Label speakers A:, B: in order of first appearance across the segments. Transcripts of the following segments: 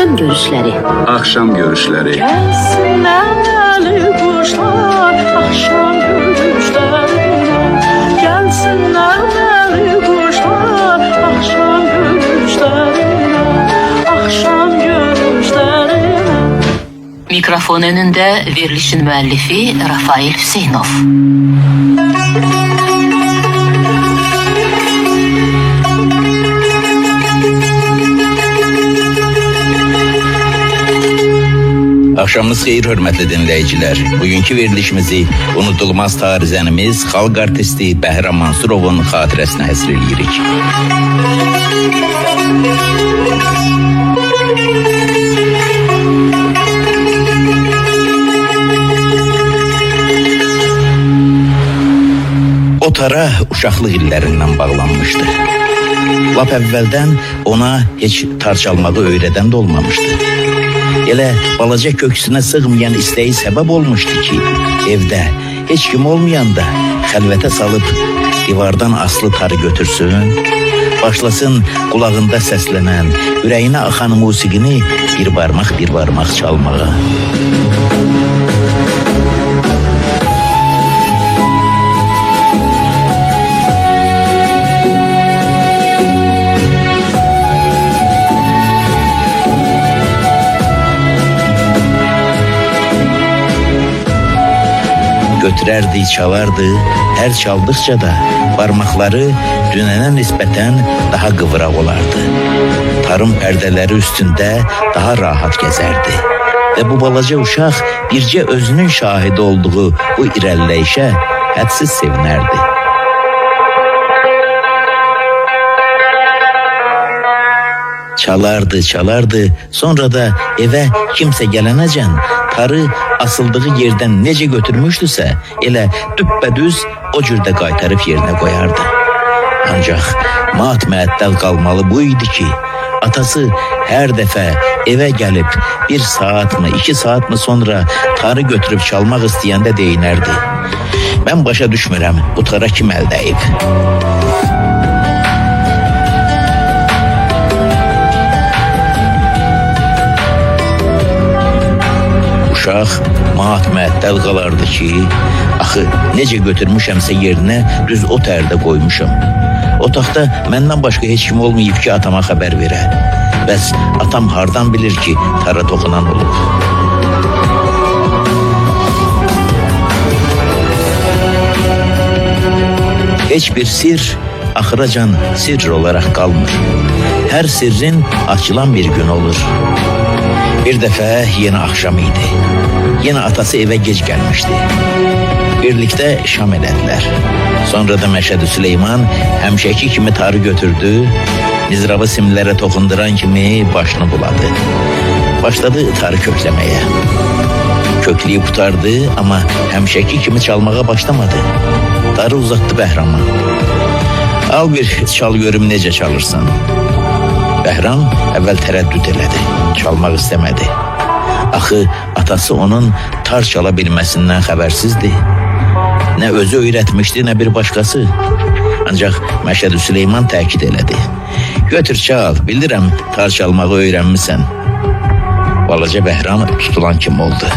A: Akşam görüşleri.
B: Akşam görüşleri.
C: Gelsinler kuşlar akşam görüşlerine. Gelsinler kuşlar akşam görüşlerine. Akşam görüşlerine.
A: Mikrofon önünde verilişin müellifi Rafael Hüseyinov.
D: Akşamınız xeyir hörmətli dinləyicilər. Bugünkü verilişimizi unutulmaz tarizənimiz xalq artisti Bəhram Mansurovun xatirəsinə həsr edirik. O tara uşaqlıq illərindən bağlanmışdı. Lap əvvəldən ona heç tar çalmağı öyrədən də olmamışdı. Elə balaca köksünə sığmayan istəyi səbəb olmuşdu ki, evdə heç kim olmayanda xəlvətə salıb divardan aslı tarı götürsün, başlasın qulağında səslənən, ürəyinə axan musiqini bir barmaq çalmağa. Götürərdi, çalardı, hər çaldıqca da barmaqları dünənə nisbətən daha qıvraq olardı. Tarım pərdələri üstündə daha rahat gəzərdi. Və bu balaca uşaq bircə özünün şahidi olduğu bu irəliləyişə hədsiz sevinərdi. Çalardı, sonra da evə kimsə gələnəcən tarı asıldığı yerdən necə götürmüşdüsə, elə düppədüz o cürdə qaytarıb yerinə qoyardı. Ancaq mat-məəttəl qalmalı bu idi ki, atası hər dəfə evə gəlib 1 saatmı, 2 saatmı sonra tarı götürüb çalmaq istəyəndə deyinərdi. Mən başa düşmürəm, bu tara kim əldəyib? Uşaq mat-məəttəl qalardı ki, axı necə götürmüşəmsə yerinə düz o tərdə qoymuşam. Otaqda məndən başqa heç kim olmayıb ki, atama xəbər verə. Bəs atam hardan bilir ki, tara toxunan olub? Heç bir sir axıracan sirr olaraq qalmır. Hər sirrin açılan bir gün olur. Bir dəfə yenə axşam idi. Yenə atası evə gec gəlmişdi. Birlikdə şam elədilər. Sonra da Məşədi Süleyman həmişəki kimi tarı götürdü, mizrabı simlərə toxunduran kimi başını buladı. Başladı tarı kökləməyə. Kökləyib qutardı, amma həmişəki kimi çalmağa başlamadı. Tarı uzatdı Bəhrama. Al bir çal görüm necə çalırsan. Bəhram əvvəl tərəddüd elədi, çalmaq istəmədi. Axı atası onun tar çala bilməsindən xəbərsizdi. Nə özü öyrətmişdi, nə bir başqası. Ancaq Məşədi Süleyman təkid elədi. Götür çal, bildirəm tar çalmağı öyrənmisən. Balaca Bəhram tutulan kim oldu.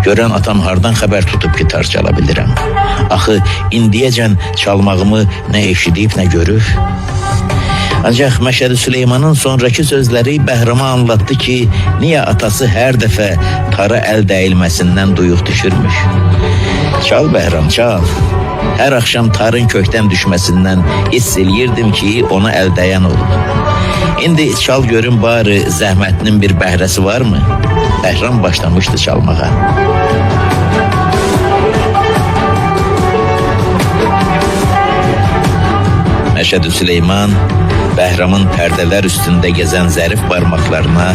D: Görən atam hardan xəbər tutub ki, tar çala bilirəm. Axı indiyəcən çalmağımı nə eşidib, nə görüb. Ancaq Məşədi Süleymanın sonraki sözləri Bəhrama anlattı ki, niyə atası hər dəfə tara əl dəyilməsindən duyuq düşürmüş. Çal Bəhram, çal. Hər axşam tarın kökdən düşməsindən hiss eləyirdim ki, ona əl dəyən olub. İndi çal görün bari zəhmətinin bir bəhrəsi varmı? Bəhram başlamışdı çalmağa. Məşədi Süleyman Bəhramın pərdələr üstündə gəzən zərif barmaqlarına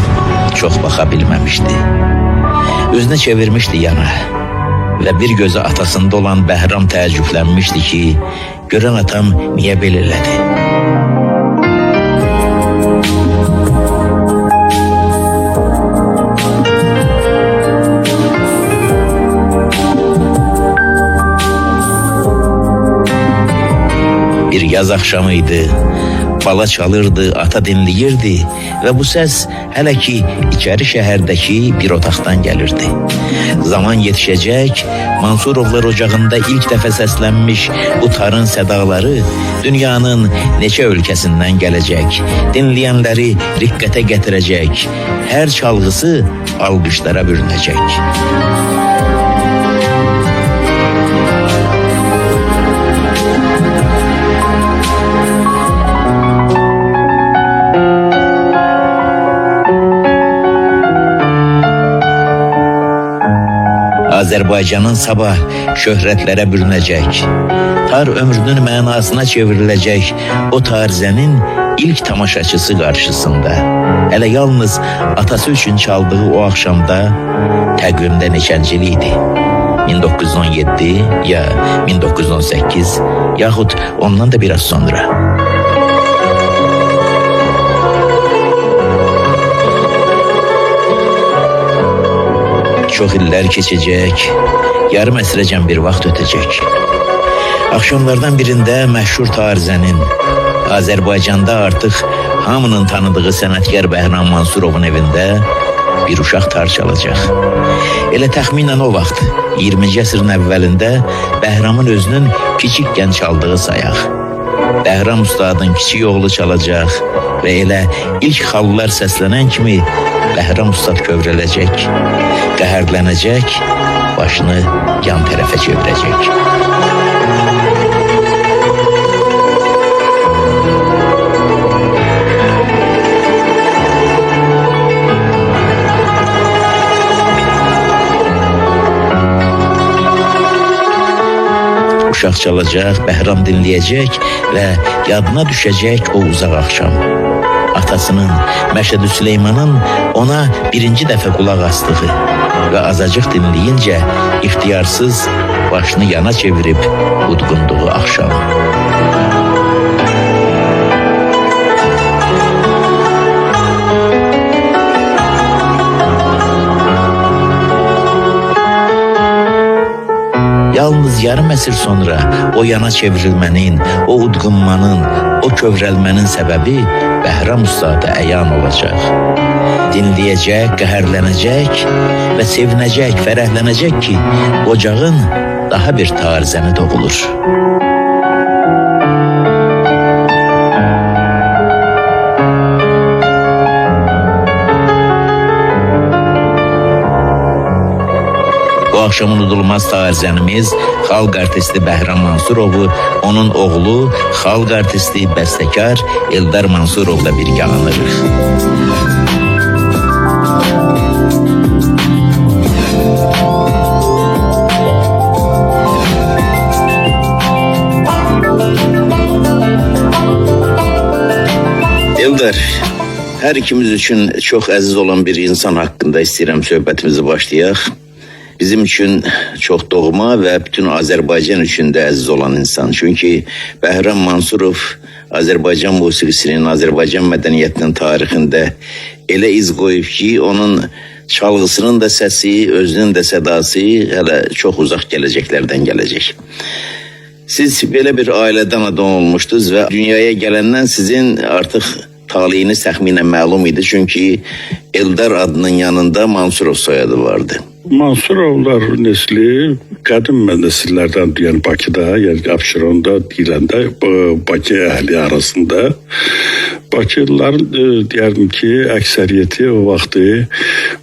D: çox baxa bilməmişdi. Üzünü çevirmişdi yana və bir gözü atasında olan Bəhram təəccüblənmişdi ki, görən atam niyə belə elədi? Bir yaz axşamı idi. Bala çalırdı, ata dinleyirdi ve bu ses hele ki içeri şeherdeki bir otaqdan gelirdi. Zaman yetişecek, Mansurovlar ocağında ilk defa seslenmiş bu tarın sedaları dünyanın neçe ülkesinden gelecek, dinleyenleri rikkate getirecek, her çalgısı alkışlara bürünecek. Azerbaycan'ın sabah şöhretlere bürünecek, tar ömrünün mənasına çevrilecek o tarzenin ilk tamaşaçısı karşısında. Hele yalnız atası için çaldığı o akşamda təqvimdə neçənciliydi? 1917 ya 1918 yaxud ondan da biraz sonra. Çok iller geçecek, yarım əsrəcən bir vaxt ötecek. Akşamlardan birinde meşhur tarzənin, Azerbaycan'da artık hamının tanıdığı sənətkar Bəhram Mansurovun evinde bir uşaq tar çalacak. Elə təxminən o vaxt 20-ci əsrin əvvəlində Bəhramın özünün kiçikkən çaldığı sayaq. Bəhram ustadın kiçik oğlu çalacak ve elə ilk xallar səslənən kimi Bəhram ustad kövrələcək, qəhərlənəcək, başını yan tərəfə çevirəcək. Uşaq çalacak, Bəhram dinleyecek ve yadına düşecek o uzak akşam. Atasının, Məşədi Süleyman'ın ona birinci dəfə qulaq astığı ve azacıq dinleyince ixtiyarsız başını yana çevirip udqunduğu akşam. Yalnız yarım əsr sonra o yana çevrilmənin, o udqunmanın, o kövrəlmənin səbəbi Bəhram ustada əyan olacaq. Dinləyəcək, qəhərlənəcək və sevinəcək, fərəhlənəcək ki, ocağın daha bir tarzəni doğulur. Bu akşam unudulmaz tarzənimiz xalq artisti Bəhram Mansurovu, onun oğlu xalq artisti, bəstəkar Eldar Mansurovla birgə anırıq. Eldar, her ikimiz için çok aziz olan bir insan hakkında istəyirəm söhbətimizi başlayaq. Bizim için çok doğma ve bütün Azerbaycan için de aziz olan insan. Çünkü Bəhram Mansurov Azerbaycan musiqisinin, Azerbaycan medeniyetinin tarixində elə iz qoyub ki, onun çalgısının da sesi, özünün de sedası hele çok uzak geleceklerden gelecek. Siz böyle bir aileden adam olmuştunuz ve dünyaya gelenden sizin artık talihiniz təxminən məlum idi. Çünkü Eldar adının yanında Mansurov soyadı vardı.
B: Mansurovlar nesli qədim nesillərdən, yəni Bakıda, yəni Abşeronda deyiləndə Bakı əhli arasında Bakılıların deyərdim ki, əksəriyyəti o vaxtı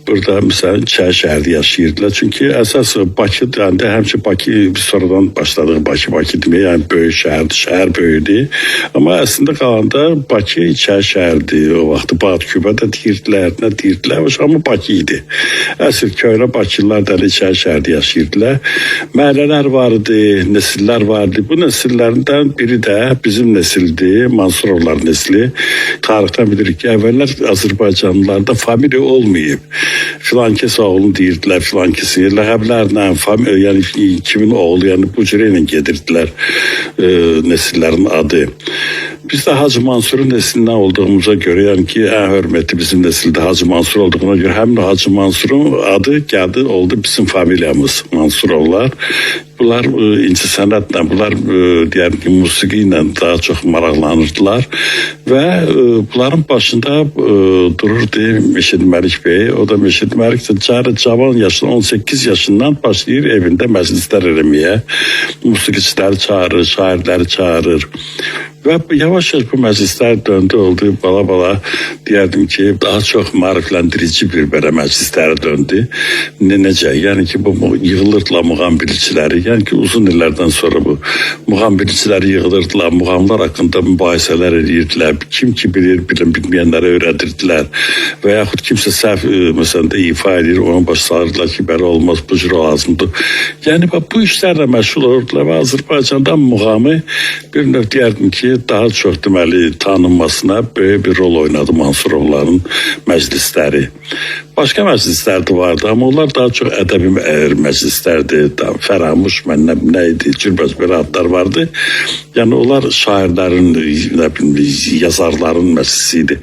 B: burada məsələn Çay şəhərdə yaşayırdılar. Çünki əsas Bakı deyəndə həmişə Bakı sonradan başladığı Bakı demək, yəni böyük şəhərdir, şəhər böyüdü. Amma əslində qalanda Bakı Çay şəhərdi. O vaxtı Batkübə də deyirdilər, nə deyirdilər, amma Bakı idi. Əsl köhnə Bakılılar da Çay şəhərdə yaşayırdılar. Məhəllələr vardı, nesillər vardı. Bu nesillərindən biri də bizim nesildir, Mansurovlar nesli. Tarixdən bilirik ki, əvvəllər Azərbaycanlılarda familiya olmayıb. Filankəs oğlunu deyirdilər, filankəsi. Ləhəblərlə, yəni kimin oğlu, yəni bu cürə ilə gedirdilər nesillərin adı. Biz de Hacı Mansur'un neslinden olduğumuza göre, yani ki en hürmetli bizim nesilde Hacı Mansur olduğuna göre hem de Hacı Mansur'un adı geldi oldu bizim familyamız Mansurovlar. bunlar incəsənətlə, bunlar deyəlim ki, musiqi ilə daha çox maraqlanırdılar və bunların başında dururdu Məşədi Məlik bəy. O da Məşədi Məlik də cavan yaşında 18 yaşından başlayır evində məclislər eləməyə. Musiqiçiləri çağırır, şairləri çağırır. Və yavaş-yavaş bu məclislər döndü oldu. Bala-bala deyərdim ki, daha çox maarifləndirici bir belə məclislərə döndü. Necə? Yəni ki, bu yığılırdılar muğam bilicilər. Yəni ki, uzun illərdən sonra bu muğam bilicilər yığılırdılar. Muğamlar haqqında mübahisələr edirdilər. Kim ki bilir, bilməyənlərə öyrədirdilər. Və yaxud kimsə səhv məsələn də ifa edir, ona baş salırdılar ki, belə olmaz, bu cür lazımdır. Yəni bu işlərlə məşğul olurdular və Azərbaycanda muğamı bir növ deyərdim ki, daha çox deməli tanınmasına böyük bir rol oynadı Mansurovların məclisləri. Başqa məclislər də vardı, amma onlar daha çox ədəbi məclislərdi. Fəramuş, nə idi, cürbəcür belə adlar vardı. Yəni onlar şairlərin, yazarların məclisi idi.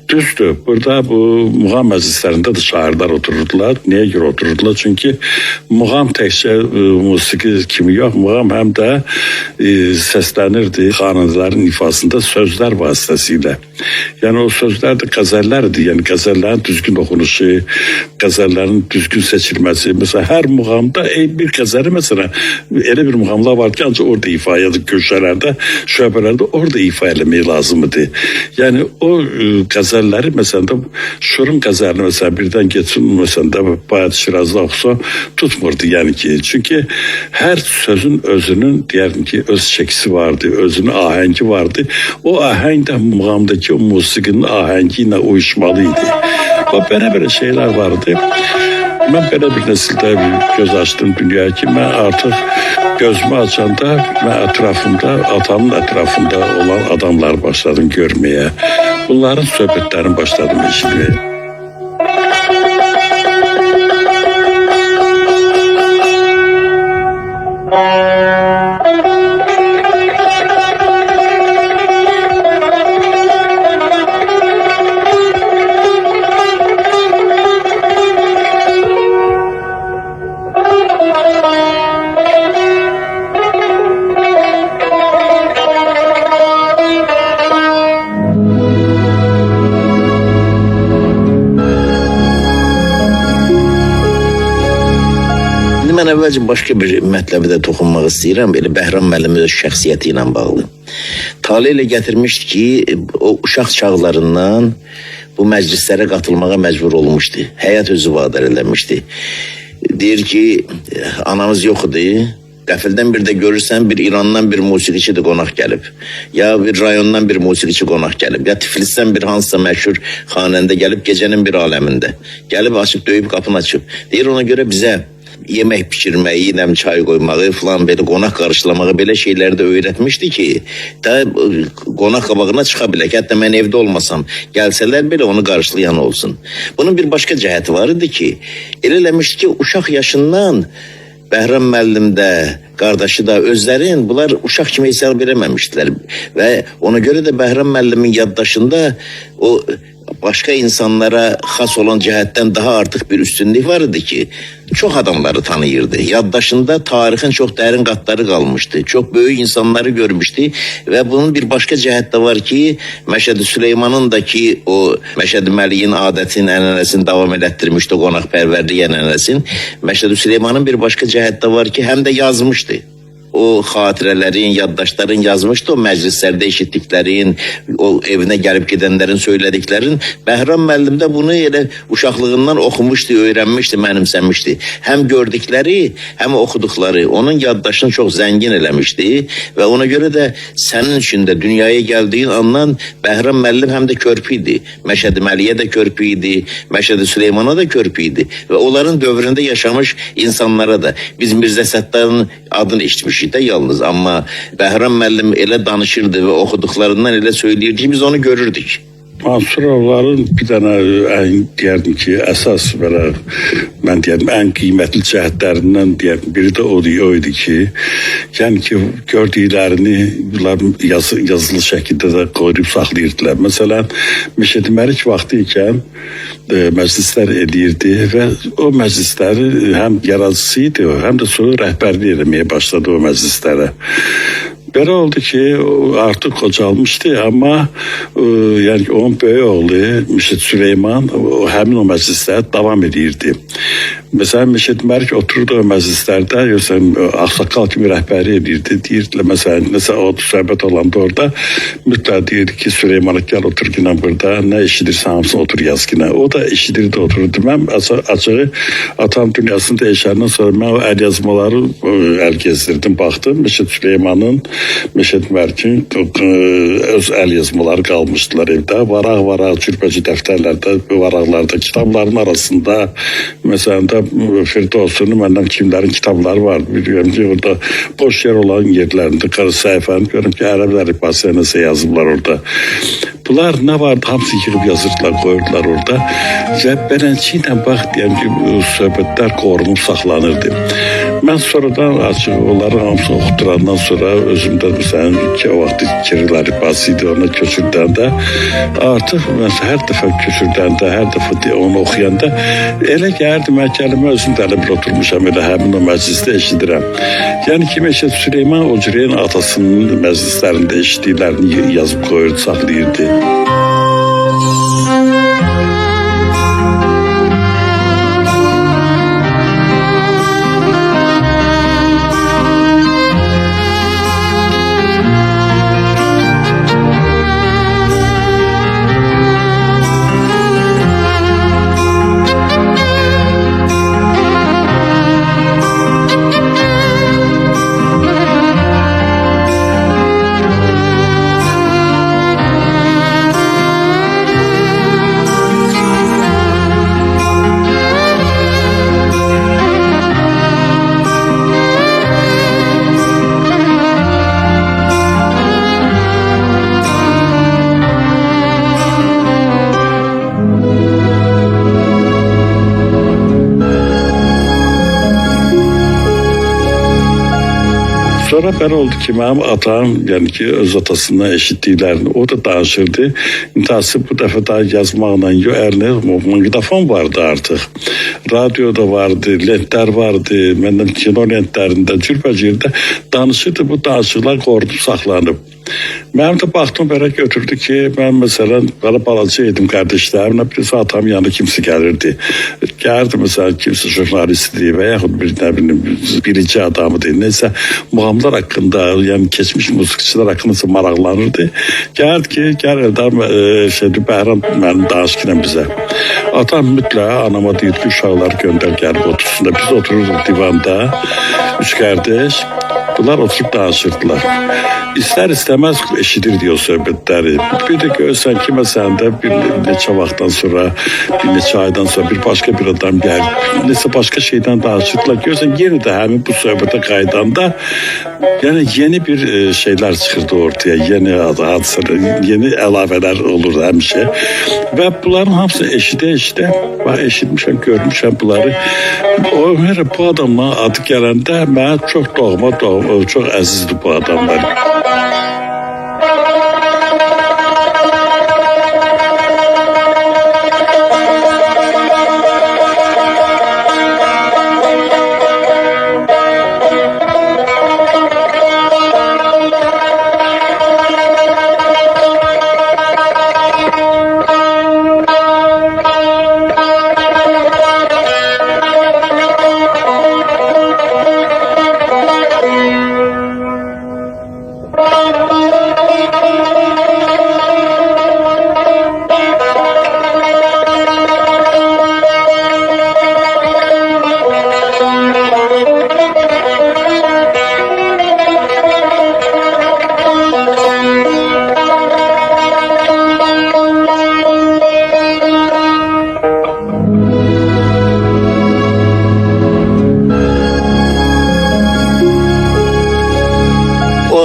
B: Düzdür, burada bu muğam məclislərində də şairlər otururdular. Niyə görə otururdular? Çünki muğam təkcə musiqi kimi yox, muğam həm də səslənirdi xanəndələrin ifasında sözlər vasitəsilə. Yəni o sözlər də qəzəllərdir. Yəni qəzəllərin düzgün oxunuşu, qəzəllərin düzgün seçilməsi. Məsələn, hər muğamda bir qəzəli məsələn elə bir muğamlar var ki, ancaq orada ifa edir, köşələrdə, şöbələrdə orada ifa eləmək lazımdır. Yəni o qəzəlləri məsələn də Şurun qəzəlini məsələn birdən geçsin məsələn də Bayat Şirazda oxusa tutmurdu yəni ki. Çünki hər sözün özünün deyərdim ki, öz şəkisi vardı, özünün ahəngi vardı. O ahəng də muğamdakı o musiqinin ahəngi ilə uyuşmalı idi. Və belə şeylər vardı. Mən belə bir nəsildə göz açdım dünyaya ki, mən artıq gözümü açanda mən ətrafımda, atamın ətrafında olan adamlar başladım görməyə. Bunların söhbətlərini başladım eşitməyə.
D: Mən əvvəlcə başqa bir mətləbə də toxunmaq istəyirəm. Belə Bəhram müəllimin öz şəxsiyyəti ilə bağlı. Tale ilə gətirmişdi ki, o uşaq çağlarından bu məclislərə qatılmağa məcbur olmuşdu. Həyat özü vadar eləmişdi. Deyir ki, anamız yox idi. Qəfildən bir də görürsən, bir İrandan bir musiqiçi də qonaq gəlib. Ya bir rayondan bir musiqiçi qonaq gəlib. Ya Tiflisdən bir hansısa məşhur xanəndə gəlib gecənin bir aləmində. Gəlib açıb, döyüb qapını açıb. Deyir ona görə bizə yemək pişirməyi, çay qoymağı falan belə qonaq qarşılamağı belə şeyləri də öyrətmişdi ki, da qonaq qabağına çıxa bilək. Hətta mən evdə olmasam, gəlsələr belə onu qarşılayan olsun. Bunun bir başqa cəhəti var idi ki, elə eləmişdi ki, uşaq yaşından Bəhram müəllim də, qardaşı da özlərin bunlar uşaq kimi hesab verəməmişdilər. Və ona görə də Bəhram müəllimin yaddaşında o başqa insanlara xas olan cəhətdən daha artıq bir üstünlük var idi ki, çox adamları tanıyırdı. Yaddaşında tarixin çox dərin qatları qalmışdı. Çox böyük insanları görmüşdü və bunun bir başqa cəhət də var ki, Məşədi Süleymanın da ki, o Məşədi Məliyin adətini, ənənəsini davam elətdirmişdi, qonaqpərvərlik ənənəsini. Məşədi Süleymanın bir başqa cəhət də var ki, həm də yazmışdı. O xatirələrin, yaddaşların yazmışdı, o məclislərdə eşitdiklərin, o evinə gəlib gedənlərin söylədiklərin. Bəhram müəllim də bunu elə uşaqlığından oxumuşdu, öyrənmişdi, mənimsəmişdi. Həm gördükləri, həm oxuduqları onun yaddaşını çox zəngin eləmişdi və ona görə də sənin üçün də dünyaya gəldiyin andan Bəhram müəllim həm də körpü idi. Məşədi Məliyə də körpü idi, Məşədi Süleymana da körpü idi və onların dövründə yaşamış insanlara da. Biz Mirzə Səttarın adını eşitmişik də yalnız, amma Bəhram müəllim elə danışırdı və oxuduqlarından elə söyləyirdi ki, biz onu görürdük.
B: Mansurovların bir dənə deyərdim ki, əsas belə mən deyərdim ən qiymətli cəhətlərindən deyərdim biri də o idi ki, yəni ki gördüklərini bunlar yazılı şəkildə də qoruyub saxlayırdılar. Məsələn, Məşədi Məlik vaxtı ikən məclislər edirdi və o məclisləri həm yaradıcısı idi, həm də sonra rəhbərlik etməyə başladı o məclislərə. Belə oldu ki, artıq qocalmışdı, amma yəni onun böyük oğlu Müşid Süleyman həmin o məclislərə davam edirdi. Məsələn, Müşid Məlik otururdu o məclislərdə, ağsaqqal kimi rəhbəri edirdi. Deyirdilər, məsələn, o söhbət olanda orada mütləq deyirdi ki, Süleyman'a gəl otur ki, burada nə eşidirsən, hamısını otur yaz ki. O da eşidirdi, otururdu. Mən açığı atam dünyasını dəyişəndən sonra mən o əl yazmaları əl gezdirdim, baxdım. Müşid Süleyman'ın Məşəd Məlikin öz əl yazmaları qalmışdılar evdə. Varaq-varaq, cürbəcə dəftərlərdə, varaqlarda, kitabların arasında, məsələn də Firdovsunun məndən kimlərin kitabları var. Biliyorum ki, orada boş yer olan yerlərində, səhifəni görürüm ki, ərəb əlifbası ilə nəsə yazıblar orada. Bunlar nə vardı, hamısı yığıb yazırdılar, qoyurdular orada. Və beləncə ilə bax, deyəm ki, söhbətlər qorunub saxlanırdı. Mən sonradan açıq onları hamısı oxudurandan sonra özümdə məsələn ki, o vaxt Kiril əlifbası idi, ona köçürdəndə artıq məsələn hər dəfə köçürdəndə, hər dəfə onu oxuyanda elə gəldi mən kəlmə özüm də elə bir oturmuşam, elə həmin o məclisdə eşidirəm. Yəni ki, Məşəd Süleyman o cürəyin atasının məclislərində eşitdiklərini yazıb qoyurdu, saxlayırdı. Sonra belə oldu ki, mənim atam, yəni ki, öz atasından eşitdiklərini o da danışırdı. İntihası bu dəfə daha yazmaqla yox, əlinə maqnitofon vardı artıq. Radyo da vardı, lentlər vardı, məndən kino lentlərində, cürbəcürdə danışırdı, bu danışıqlar qorunub saxlanıb. Mənim də baxdım belə götürdü ki, mən məsələn belə balaca idim qardaşlarımla, birisi atamın yanında kimsə gəlirdi. Gəlirdi məsələn kimsə jurnalistdir və yaxud bir nə bilim bilici adamıdır. Neysə muğamlar haqqında, yəni keçmiş musiqiçilər haqqında maraqlanırdı. Gəlirdi ki, gəl Eldar Bəhram mənim danışqıyla bizə. Atam mütləq anama deyir ki, uşaqları göndər gəlib otursun da. Biz otururduq divanda, üç qardaş. Bunlar oturup danışırdılar. İster istemez eşidirdi o söhbətləri. Bir də görürsən ki, məsələn də bir neçə vaxtdan sonra, bir neçə aydan sonra bir başqa bir adam gəlib, neçə başqa şeydən danışırdılar. Görürsən, yeni də həmin bu söhbətə qaydanda, yəni yeni bir şeylər çıxırdı ortaya, yeni hadisələr, yeni əlavələr olur həmişə. Və bunların hamısını eşidə, eşitmişəm, görmüşəm bunları. Bu adamla adı gələndə mənə çox doğma, çox əzizdir bu adamlar.
C: Oh,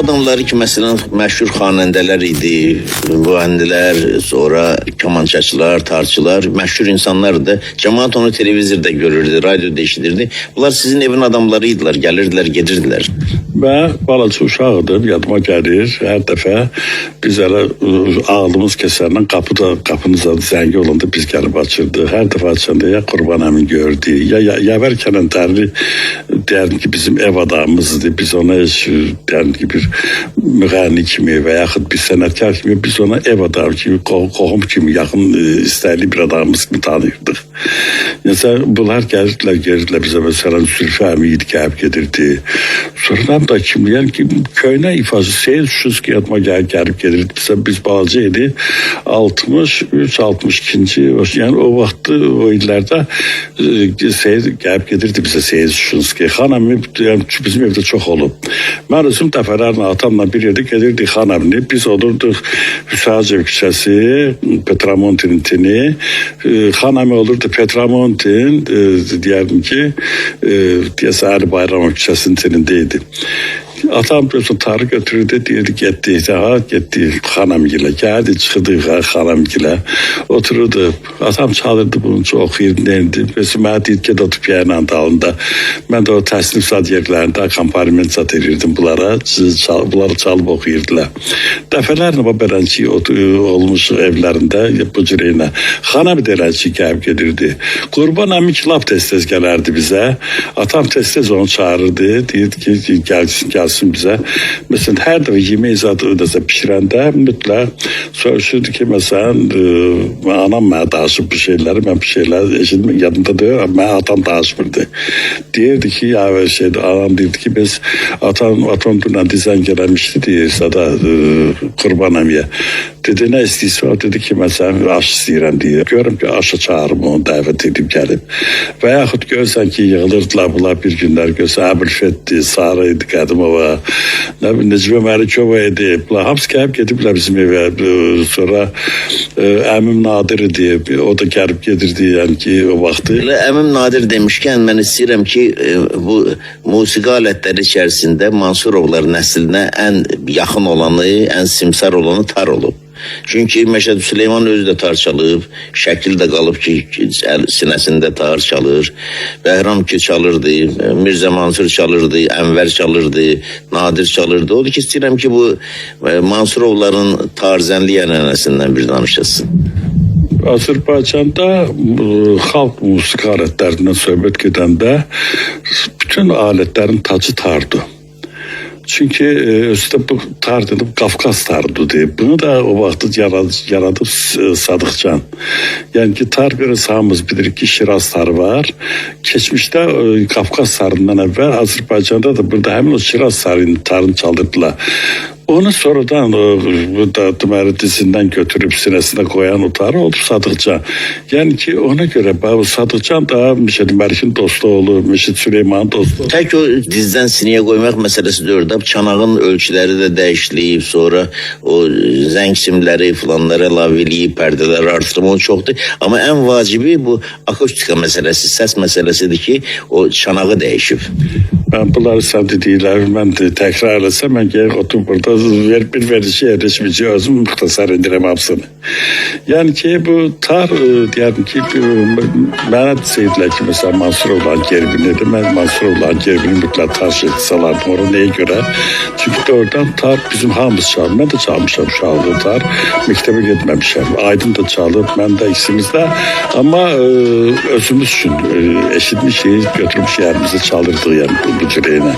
D: adamları ki mesela meşhur xanəndələr idi, müğənnilər, sonra kamançaçılar, tarçılar, meşhur insanlar da cemaat onu televizorda görürdü, radyoda eşidirdi. Bunlar sizin evin adamlarıydılar, gelirdiler, gedirdiler.
B: Ben balaca uşağıdım, yadıma gelir. Her dəfə biz elə ağlımız kəsərlə qapınıza zəngi olanda biz gəlib açırdı. Hər dəfə açanda ya Qurban əmin gördü, ya verkən tərli deyərdim ki bizim ev adamımızdır. Biz ona deyərdim ki bir müğənni kimi və yaxud bir sənətkar kimi biz ona ev adamı kimi, qohum kimi, yaxın istəkli bir adamımız kimi tanıyırdıq. Yəni bunlar gəlirdilər bizə məsələn Zülfü əmi idi, gəlib gedirdi. Sonradan da kim, yəni ki köynə ifası Seyid Şuşki yadıma gəlib gedirdi. Biz balaca idi, 63-62-ci, yəni o vaxtı o illərdə Seyid gəlib gedirdi bizə Seyid Şuşki. Xanəmi yəni, bizim evdə çox olub. Mən özüm dəfələrlə atamla bir yerdə gedirdik Xanəmini. Biz olurduq Hüsayinov küçəsi, Petramontin tini. Xanəmi olurdu Petramontin, deyərdim ki, deyəsə Ali Bayramov küçəsinin tinindeydi. Atam biliyorsun Tarık götürürdü, deyirdi getdi Xanəmgilə, gəldi çıxırdıq Xanəmgilə, otururdu. Atam çalırdı bunu, çox oxuyurdu. Mesela mənə deyirdi ki, otur piyanın dalında. Mən də o təsnif zadiyeklərində akompaniment zat edirdim bunlara çalıb oxuyurdular. Dəfələrlə o belənçi olmuş evlərində bu cüreylə. Xanəmi delənçi gəlib gedirdi. Qurban əmi ki, lap tez-tez gələrdi bizə. Atam tez-tez onu çağırırdı, deyirdi ki, gəlsin bizə. Mesela hər dəfə yemək zadı pişirəndə mütləq soruşurdu ki, məsələn, anam mənə danışıb bu şeyləri, mən bu şeyləri eşitmək yadımda deyir, mən atam danışmırdı. Deyirdi ki, anam deyirdi ki, biz atam dünən dizən gələmişdi, deyirsə da Qurban əmiyə. Dedi, nə istəyirsə, o dedi ki, məsələn, aş istəyirəm deyir. Görürüm ki, aşa çağırım onu, dəvət edib gəlib. Və yaxud görsən ki, yığılırdılar bunlar bir günlər, görsən Əbülfetdi, Sarı idi, Qədimova, Necmi Məlikova idi. Bunlar hamısı gəlib gediblər bizim evə. Sonra əmim Nadir idi, o da gəlib gedirdi, yəni ki, o vaxtı.
D: Əmim Nadir demişkən, mən istəyirəm ki, bu musiqi alətləri içərisində Mansurovlar nəslinə ən yaxın olanı, ən simsar olanı tar olub. Çünkü Məşəd Süleyman özü də tar çalıb, şəkil də qalıb ki, sinəsində tar çalır, Bəhram ki çalırdı, Mirzə Mansur çalırdı, Ənvər çalırdı, Nadir çalırdı. Odur ki, istəyirəm ki, bu Mansurovların tarzənli ənənəsindən bir danışasın.
B: Azərbaycanda xalq musiqi alətlərindən söhbət gedəndə bütün alətlərin tacı tardı. Çünkü özü bu tar dedim Kafkas tardı diye. Bunu da o vakti yaradı Sadıkcan. Yani ki tar bir sahamız bilir ki Şiraz tarı var. Geçmişte Kafkas tarından evvel Azerbaycan'da da burada hemen o Şiraz tarını çaldırdılar. Onu sonradan bu da Tümer dizisinden götürüp sinesine koyan o tarı oldu Sadıkcan. Yani ki ona göre bu Sadıkcan da Mişet Mərkin dostu oğlu, Mişet Süleyman dostu.
D: Tek o diziden sineye koymak meselesi de orada. Çanağın ölçüleri de değişleyip sonra o zəng simləri falanlara əlavə eləyib, pərdelər artırma çoxdur. Ama en vacibi bu akustika meselesi, ses meselesidir ki o çanağı değişib.
B: Ben bunları sevdi deyirlər, mən de təkrar eləsəm, mən gəlib oturup burada bir verişi yerleşmeci özüm muhtasar edirəm hamısını. Yani ki bu tar deyərdim ki mənə desəydilər ki mesela Mansurovların gerbini, mən Mansurovların gerbini mütləq tar salardım orada neye göre? Çünkü doğrudan tar bizim hamımız çaldı. Ben de çalmışam uşaqlığı tar. Mektebe getməmişəm. Aydın da çalıb, mən də ikimizdə. Ama özümüz üçün eşitmişik, götürmüş yerimizde çaldırdık yani bu cüreyine.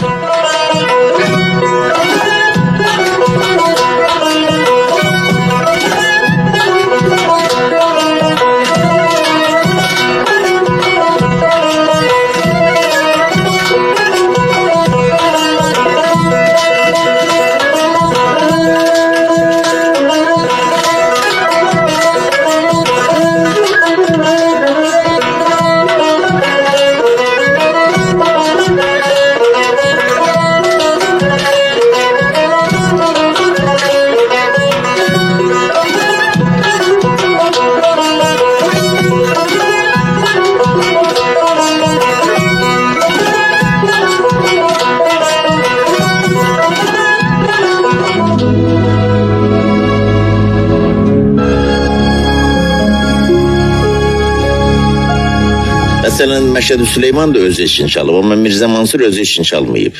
D: Məsələn, Məşədi Süleyman da özü üçün çalıb, amma Mirzə Mansur özü üçün çalmayıb.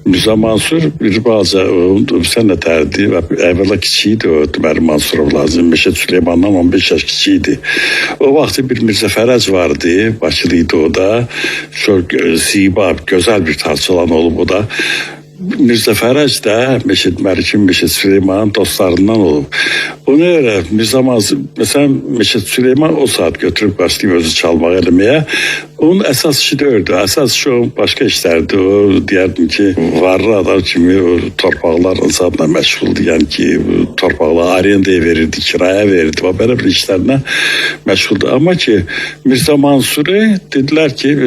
B: Mirza Mansur bir balaca sən də tərdi və əvvəla kiçik idi o deməli Mansurov lazım. Məşəd Süleymandan 15 yaş kiçik idi. O vaxt bir Mirzə Fərəc vardı, Bakılı idi o da. Çok ziba, gözəl bir tarçalan olub o da. Mirzə Fərəc də Məşəd Məlikin, Məşəd Süleymanın dostlarından olub. Ona görə Mirzə Mansur, məsələn Məşəd Süleyman o saat götürüb başlayıb özü çalmaq eləməyə. Onun əsas işi deyildi. Əsas işi o başqa işlərdi. O deyərdim ki, varlı adam kimi o torpaqlarla zadla məşğuldu. Yəni ki, torpaqları arendaya verirdi, kiraya verirdi. Belə bir işlərlə məşğuldu. Amma ki, Mirzə Mansuru dedilər ki,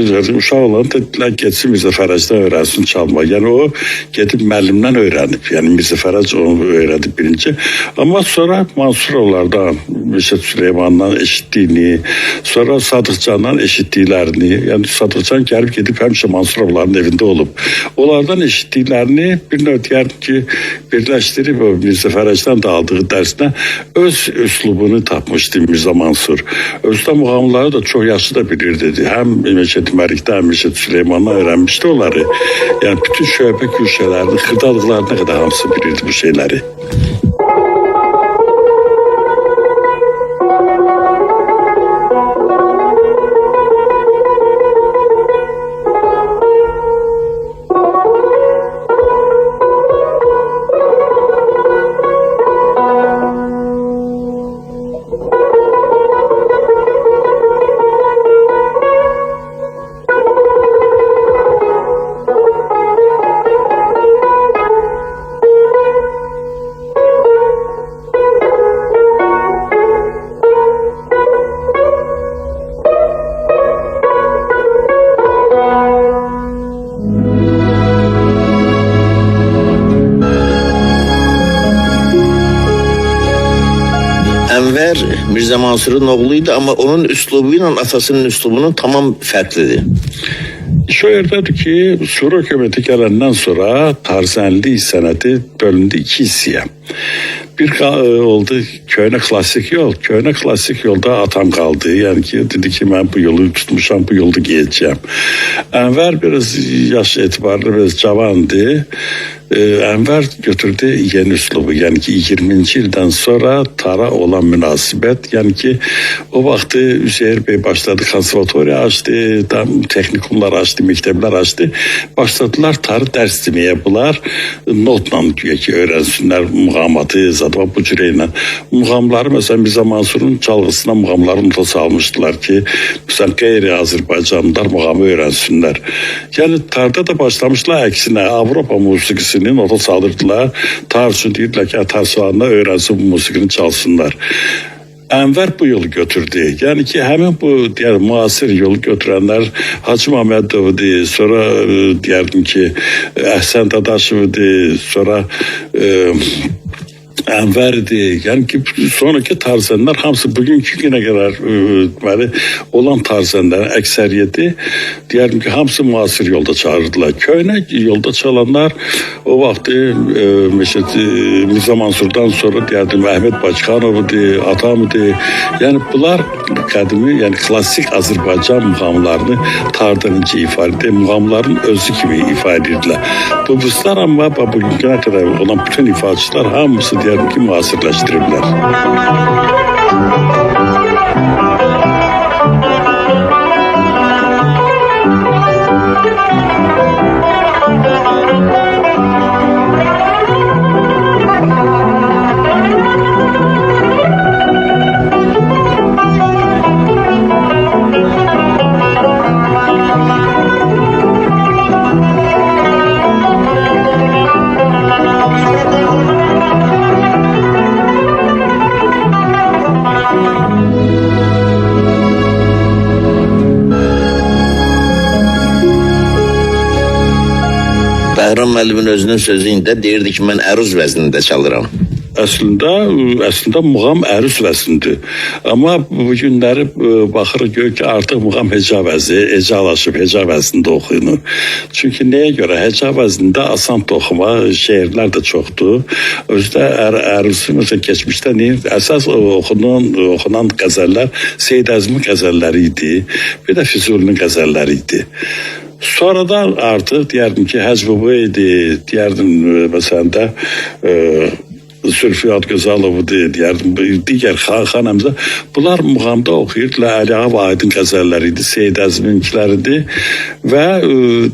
B: uşaq olan dedilər getsin Mirzə Fərəcdən öyrənsin çalmaq. Yəni o gedib müəllimdən öyrənib. Yəni Mirzə Fərəc onu öyrədib birinci. Amma sonra Mansurovlardan, Məşəd Süleymandan eşitdiyini, sonra Sadıqcandan eşitdiklərini, yəni Sadıqcan gəlib gedib həmişə Mansurovların evində olub. Onlardan eşitdiklərini bir növ deyərdim ki, birləşdirib o Mirzə Fərəcdən də aldığı dərslə öz üslubunu tapmışdı Mirzə Mansur. Özdə muğamları da çox yaxşı da bilirdi. Həm Məşəd Məlikdə, həm Məşəd Süleymandan öyrənmişdi onları. Yəni bütün şöbə güşələrini, xırdalıqlarına qədər hamısı bilirdi bu şeyləri.
D: Ənvər Mirzə Mansurun oğluydu, amma onun üslubu ilə atasının üslubunun tamam fərqlidir.
B: İş o yerdədir ki, Suriya hökuməti gələndən sonra tarzənlik sənəti bölündü iki hissəyə. Bir oldu köhnə klassik yol. Köhnə klassik yolda atam qaldı. Yəni ki, dedi ki, mən bu yolu tutmuşam, bu yolda gedəcəm. Ənvər biraz yaş etibarlı, biraz cavandı. Ənvər götürdü yeni üslubu. Yəni ki, 20-ci ildən sonra tara olan münasibət. Yəni ki, o vaxtı Üzeyir Bey başladı, konservatoriya açdı, texnikumlar açdı, məktəblər açdı. Başladılar tarı dərs deməyə bunlar. Notla diyor ki, öyrənsinlər muğamatı, zaten bu cüreylə. Muğamları mesela Mirzə Mansurun çalğısına muğamları nota salmışdılar ki, mesela qeyri-Azərbaycanlılar muğamı öyrənsinlər. Yəni tarda da başlamışlar əksinə, Avropa musiqisini nota salırdılar. Tar üçün deyirlər ki, tar çalanda öyrənsin bu musiqini çalsınlar. Ənvər bu yolu götürdü. Yəni ki, həmin bu müasir yolu götürənlər Hacı Məmmədovdur, sonra deyərdim ki, Əhsən Dadaşovdur, sonra Ənvərdir. Yəni ki, sonraki tarzənlər hamısı bugünkü günə qədər deməli olan tarzənlərin əksəriyyəti deyərdim ki, hamısı müasir yolda çağırdılar. Köhnə yolda çalanlar o vaxtı Mirzə Mansurdan sonra deyərdim Əhməd Bakıxanovdur, Atamıdır. Yəni bunlar qədimi, yəni klassik Azərbaycan muğamlarını tardan necə ifadə edir, muğamların özü kimi ifadə edirlər. Bu buslar amma bugünkü qədər olan bütün ifaçılar hamısı deyərdim ki, müasirləşdiriblər.
D: Bəhram müəllimin özünün sözündə deyirdi ki, mən əruz vəznində çalıram.
B: əslində muğam əruz vəznidir. Amma bu günləri baxırıq gör ki, artıq muğam heca vəzi, hecalaşıb, heca vəznində oxuyulur. Çünki nəyə görə? Heca vəznində asan oxuma, şeirlər də çoxdur. Özdə əruzu məsələn keçmişdə əsas oxunan qəzəllər Seyid Əzmin qəzəlləri idi, bir də Füzulinin qəzəlləri idi. Sonradan artıq deyərdim ki, Həcbubu idi, deyərdim məsələn də Zülfiyat Gözalovu deyərdim, digər xanəmizə. Bunlar muğamda oxuyurdular, Əli Ağa Vahidin qəzəlləri idi, Seyid Əzminkiləridir və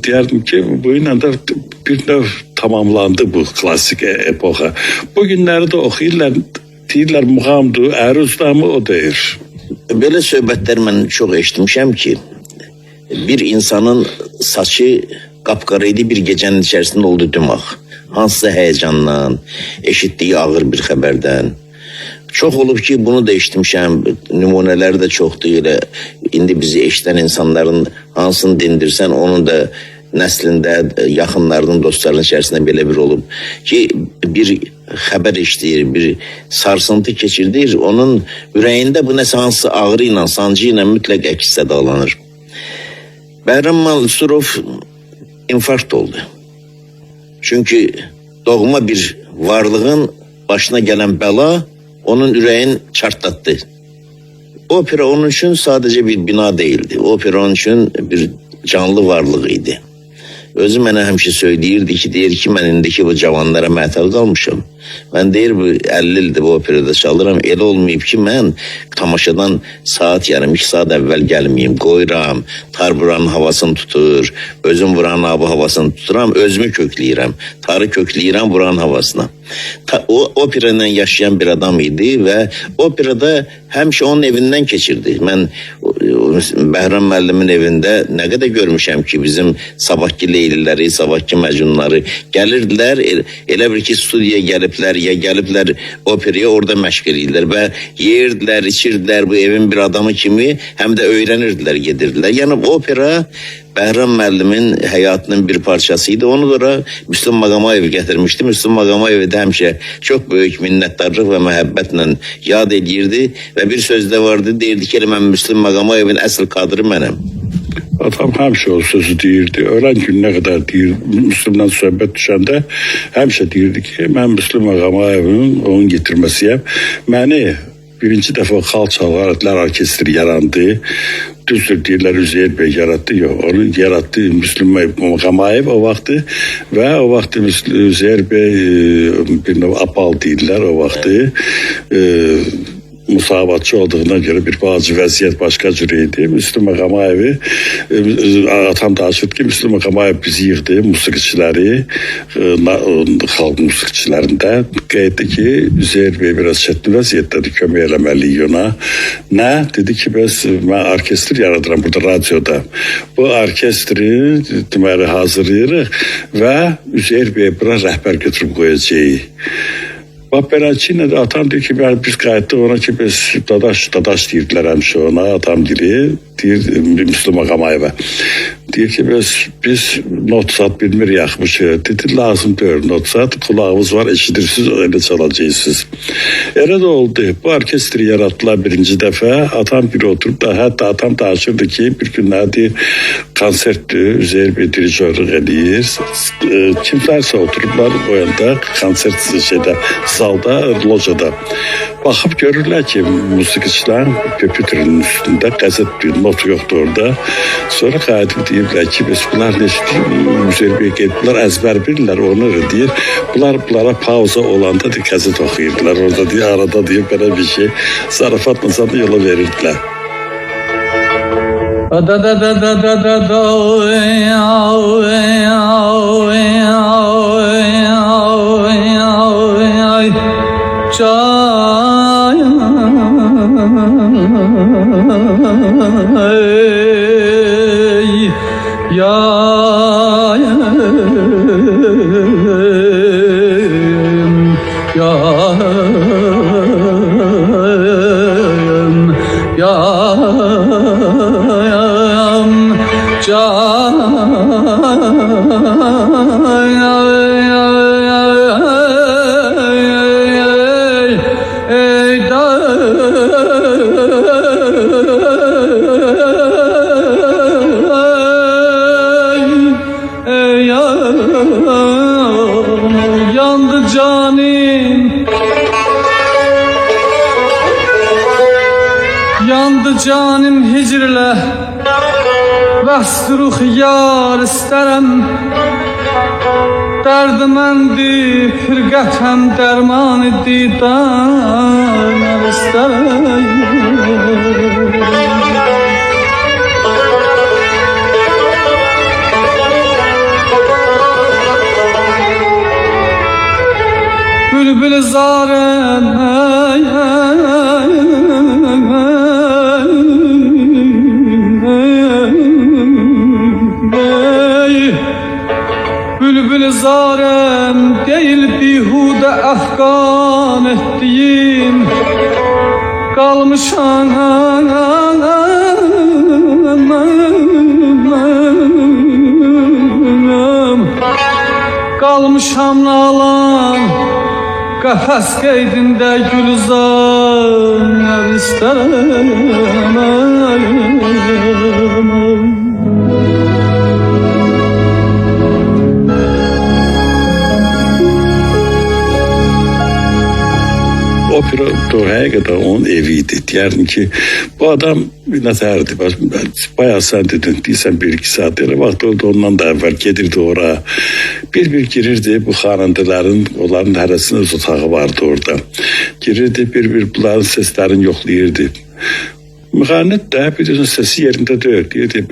B: deyərdim ki, bu ilə də bir növ tamamlandı bu klasik epoxa. Bu günləri də oxuyurlar, deyirlər muğamdır, əruzda mı o deyir.
D: Belə söhbətlər mən çox eşitmişəm ki, bir insanın saçı qapqara idi, bir gecənin içərisində oldu dümağ. Hansısa həyəcandan, eşitdiyi ağır bir xəbərdən. Çox olub ki, bunu da eşitmişəm, nümunələri də çoxdur. Elə indi bizi eşidən insanların hansını dindirsən, onun da nəslində, yaxınlarının, dostlarının içərisində belə bir olub ki, bir xəbər eşidir, bir sarsıntı keçirdir, onun ürəyində bu nəsə hansısa ağrı ilə, sancı ilə mütləq əks sədalanır. Bəhram Mansurov infarkt oldu. Çünkü doğma bir varlığın başına gelen bela onun ürəyin çartlattı. Opera onun için sadece bir bina değildi. Opera onun için bir canlı varlığı idi. Özü mənə həmişə söyləyirdi ki, deyir ki, mən indiki bu cavanlara mətal qalmışam. Mən deyir, bu 50 ildir bu operada çalıram. Elə olmayıb ki, mən tamaşadan saat yarım, 2 saat əvvəl gəlməyim, qoyuram, tar buranın havasını tutur, özüm buranın havasını tuturam, özümü kökləyirəm, tarı kökləyirəm buranın havasına. O opera ilə yaşayan bir adam idi və operada həmişə onun evindən keçirdi. Mən Bəhram müəllimin evində nə qədər görmüşəm ki, bizim sabahki leyliləri, sabahki məcnunları gəlirdilər, elə bir ki, studiyaya gəliblər, ya gəliblər operaya, orada məşq edirlər və yeyirdilər, içirdilər bu evin bir adamı kimi, həm də öyrənirdilər, gedirdilər. Yəni opera Bəhram müəllimin həyatının bir parçasıydı. Onu da Müslüm Maqamayev gətirmişdi. Müslüm Maqamayev də həmişə çox böyük minnətdarlıq və məhəbbətlə yad edirdi və bir sözdə vardı, deyirdi ki, mən Müslüm Maqamayevin əsl kadrı mənəm.
B: Adam həmişə o sözü deyirdi. Ölən gün nə qədər deyir, Müslümdən söhbət düşəndə həmişə deyirdi ki, mən Müslüm Maqamayevin onun getirməsiyəm. Məni birinci dəfə Xalq Çalğan Alətlər Orkestri yarandı. Düzdür deyirlər, Üzeyir Bey yarattı. Yox, onu yarattı Müslüm Maqamayev o vaxtı və o vaxtı Üzeyir Bey bir növ apal deyirlər o vaxtı. Musavatçı olduğuna göre bir bazı vəziyyət başqa cür idi. Müslüm Maqamayevi atam da açırdı ki, Müslüm Maqamayev bizi yığdı, musiqiçiləri, xalq musiqiçilərində qeyd etdi ki, Üzeyir Bey biraz çətin vəziyyətdədir, kömək eləməliyik ona. Nə? Dedi ki, mən orkestr yaradıram burada radioda. Bu orkestri deməli hazırlayırıq və Üzeyir Bey bura rəhbər götürüb qoyacağıq. Beləçə də atam deyir ki, biz qayıtdıq ona ki, biz dadaş deyirdilər həmişə ona, atam deyir Müslüm Maqamayevə. Deyir ki, biz notsat bilmir yaxmışıq. Dedi, lazım deyil notsat, kulağımız var, eşidirsiniz, öyle çalacaqsınız. Elə də oldu. Bu orkestri yaratdılar birinci dəfə. Atam biri oturub da, hətta atam da açırdı ki, bir günlərdir konsertdir, Üzeyir Bey dirijörlük edir. Kimlərsə oturublar o yanda, konsert zalda, locada. Baxıb görürlər ki, musiqiçilər pöpütrinin üstündə qəzet bir not yoxdur orada. Sonra qayıdıb deyirlər ki, bunlar Üzeyir Bey qeyd, bunlar əzbər bilirlər, onu deyir. Bunlara pauza olanda qəzet oxuyurdular. Orada deyir, arada deyir, belə bir şey. Zarafatla sana yola verirdilər.
E: canım hicrlə Bəsturuq yar istərəm Dərdiməndi firqətəm dərman didan istərəm Bülbül zarem Bülbül zarem değil bihude afgan ettiğim Kalmışam Kalmışam nalan Qəfəs qeydində gülzar istərəm
B: Opera doğaya kadar onun eviydi. Diyerdim ki bu adam neterdi. Bayağı sen dedin. Değilsen 1-2 saat yere vakti oldu. Ondan da evvel gelirdi oraya. Bir girirdi. Bu hanımdaların onların arasında öz otağı vardı orada. Girirdi bir bunların seslerini yoklayırdı. Müğannet de biliyorsun sesi yerinde değil. Deyirdi,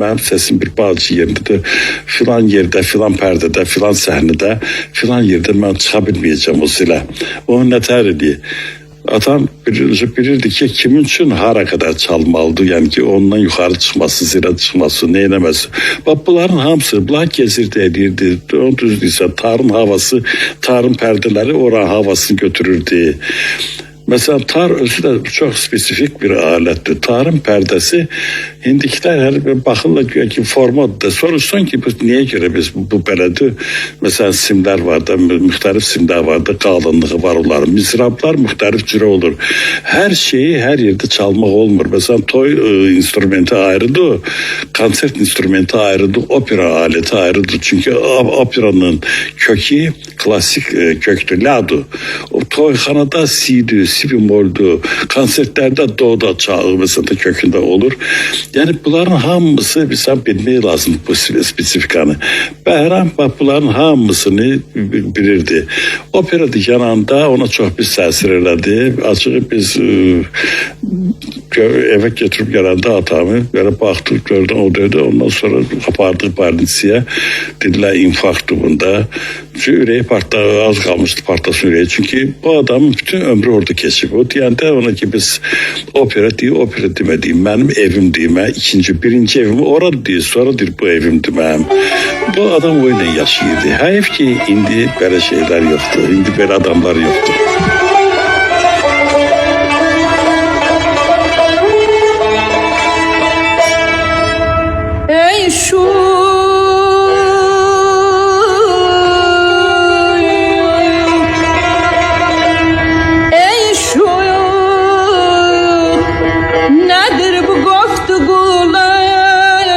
B: benim sesim bir bazı yerinde de filan yerde, filan perdede, filan sahnede, filan yerde ben çıkabilmeyeceğim o silah. O neter ediyor. Adam bilirdi ki kimin için hara kadar çalmalıdır. Yani ki ondan yukarı çıkması, zira çıkması, neylemesi. Bak bunların hamısı, bunlar gezirdi edirdi. Onu düzdüyse tarım havası, tarım perdeleri oranın havasını götürürdü. Mesela tar özü de çok spesifik bir alettir. Tarım perdesi indikler her bakırla ki formatda soruşsun ki biz niye göre biz bu beledi mesela simler vardı, muhtelif simler vardı, kalınlığı var onların. Mizraplar muhtelif cüre olur. Her şeyi her yerde çalmak olmur. Mesela toy instrümenti ayrıdır, konsert instrümenti ayrıdır, opera aleti ayrıdır. Çünkü operanın kökü klasik köktü, ladu. O toyxanada siydi, si bemoldu, konsertlerde doğuda çağı mesela kökünde olur. Yani bunların hamısı bizden bilmeyi lazım bu spesifikanı. Behram bunların hamısını bilirdi. Operada yanında ona çok bir təsir elədi. Açığı biz eve getirip gelende atamı böyle baktık gördüm o dedi. Ondan sonra kapardık barnisiye. Dediler infarktı bunda. Yüreği az kalmıştı partlasın yüreği. Çünkü bu adamın bütün ömrü orada geçip. O diyen de ona ki biz opera demediğim benim evim diyeyim. Birinci evim orada değil. Sonra değil bu evim diyeyim. Bu adam öyle yaşıyordu. Hayır ki indi böyle şeyler yoktu. İndi böyle adamlar yoktu.
C: Ey şu nedir bu koktu gular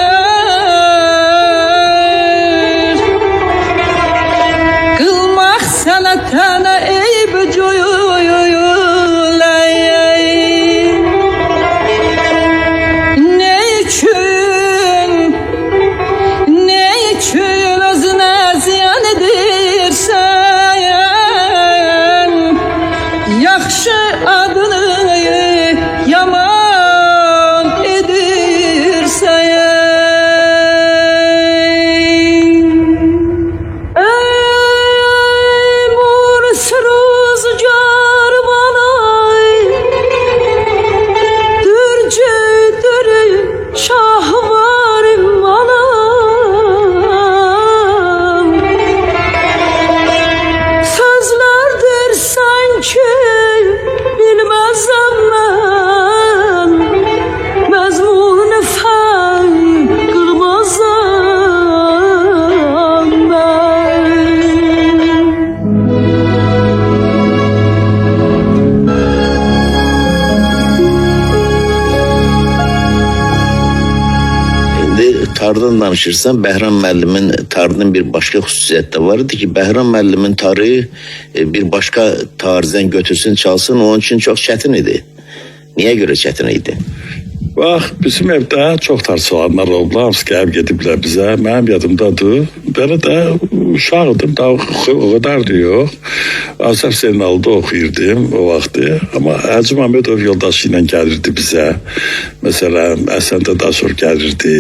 C: kılmak sana tana ey böcüyler özüne ziyan edirsen yaxşı adını yaman edirsen ey murs rüzgar bana dürcüdür şahvarım bana sözlerdir sanki bilmezem ben mezmun fen kılmazam ben.
D: İndi tardan danışırsan Behram müəllimin tarının bir başka xüsusiyyəti də var idi ki, Behram müəllimin tarı bir başka tarzdan götürsün, çalsın, onun için çok çətin idi. Niyə görə çətin idi?
B: Bax, bizim evdə çox tartışılanlar oldu. Hamısı gəlib gediblər bizə. Mənim yadımdadır. Belə də uşaqdım, daha o qədər də yox. Azər Zeynal'da oxuyurdum o vaxtı. Amma Hacı Məmmədov yoldaşı ilə gəlirdi bizə. Məsələn, Həsən Dadaşov gəlirdi.